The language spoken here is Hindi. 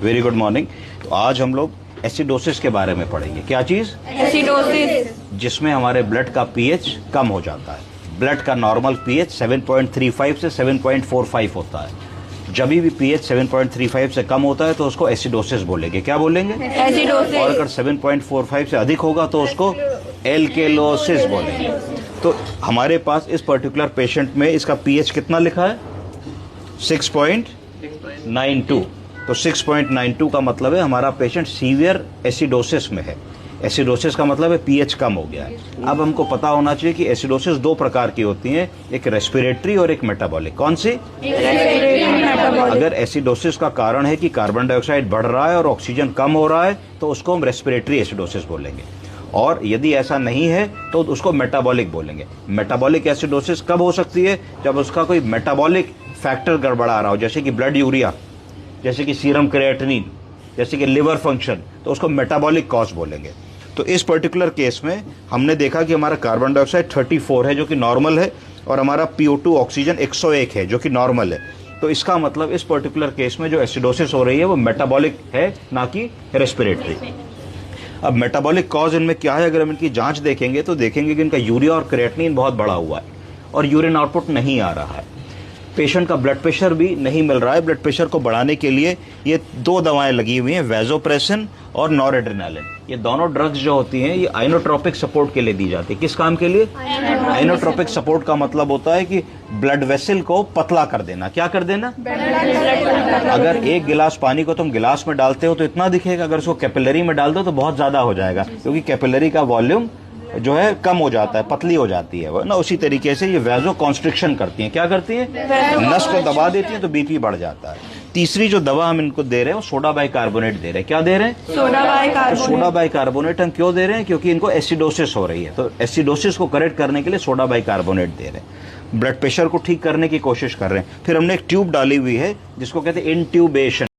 Very good morning. तो आज हम लोग एसिडोसिस के बारे में पढ़ेंगे। क्या चीज? एसिडोसिस। जिसमें हमारे ब्लड का पीएच कम हो जाता है। ब्लड का नॉर्मल पीएच 7.35 से 7.45 होता है। जब भी पीएच 7.35 से कम होता है तो उसको एसिडोसिस बोलेंगे। क्या बोलेंगे? एसिडोसिस। और अगर 7.45 से अधिक होगा तो उसको एल्केलोसिस बोलेंगे। तो हमारे पास इस पर्टिकुलर पेशेंट में इसका पीएच कितना लिखा है? 6.92। तो 6.92 का मतलब है हमारा पेशेंट सीवियर एसिडोसिस में है। एसिडोसिस का मतलब है पीएच कम हो गया है। अब हमको पता होना चाहिए कि एसिडोसिस दो प्रकार की होती हैं, एक रेस्पिरेटरी और एक मेटाबॉलिक। कौन सी? अगर एसिडोसिस का कारण है कि कार्बन डाइऑक्साइड बढ़ रहा है और ऑक्सीजन कम हो रहा है तो उसको हम रेस्पिरेटरी एसिडोसिस बोलेंगे। और यदि ऐसा नहीं है तो उसको मेटाबॉलिक बोलेंगे। मेटाबॉलिक एसिडोसिस कब हो सकती है? जब उसका कोई मेटाबॉलिक फैक्टर गड़बड़ा रहा हो, जैसे कि ब्लड यूरिया, जैसे कि सीरम क्रिएटिनिन, जैसे कि लिवर फंक्शन, तो उसको मेटाबॉलिक कॉज बोलेंगे। तो इस पर्टिकुलर केस में हमने देखा कि हमारा कार्बन डाइऑक्साइड 34 है जो कि नॉर्मल है, और हमारा PO2 ऑक्सीजन 101 है जो कि नॉर्मल है। तो इसका मतलब इस पर्टिकुलर केस में जो एसिडोसिस हो रही है वो मेटाबॉलिक है, ना कि रेस्पिरेटरी। अब मेटाबॉलिक कॉज इनमें क्या है? अगर हम इनकी जांच देखेंगे तो देखेंगे कि इनका यूरिया और क्रिएटिनिन बहुत बढ़ा हुआ है और यूरिन आउटपुट नहीं आ रहा है। पेशेंट का ब्लड प्रेशर भी नहीं मिल रहा है। ब्लड प्रेशर को बढ़ाने के लिए ये दो दवाएं लगी हुई हैं, वैसोप्रेसिन और नॉरएड्रेनालिन। ये दोनों ड्रग्स जो होती हैं ये आइनोट्रोपिक सपोर्ट के लिए दी जाती है। किस काम के लिए? आइनोट्रोपिक सपोर्ट का मतलब होता है कि ब्लड वेसल को पतला कर देना। क्या कर देना? अगर एक गिलास पानी को तुम गिलास में डालते हो तो इतना दिखेगा, अगर उसको कैपिलरी में डाल दो तो बहुत ज्यादा हो जाएगा, क्योंकि कैपिलरी का वॉल्यूम जो है कम हो जाता है, पतली हो जाती है वो ना। उसी तरीके से ये वैसो कॉन्स्ट्रिक्शन करती हैं। क्या करती हैं? नस को दबा देती हैं तो बीपी बढ़ जाता है। तीसरी जो दवा हम इनको दे रहे हैं वो सोडा बाइकार्बोनेट दे रहे हैं। क्या दे रहे हैं? Soda bicarbonate. सोडा बाइकार्बोनेट हम क्यों दे रहे हैं? क्योंकि इनको एसिडोसिस हो रही है, तो एसिडोसिस को करेक्ट करने के लिए सोडा बाइकार्बोनेट दे रहे हैं। ब्लड प्रेशर को ठीक करने की कोशिश कर रहे हैं। फिर हमने एक ट्यूब डाली हुई है जिसको कहते हैं इंट्यूबेशन।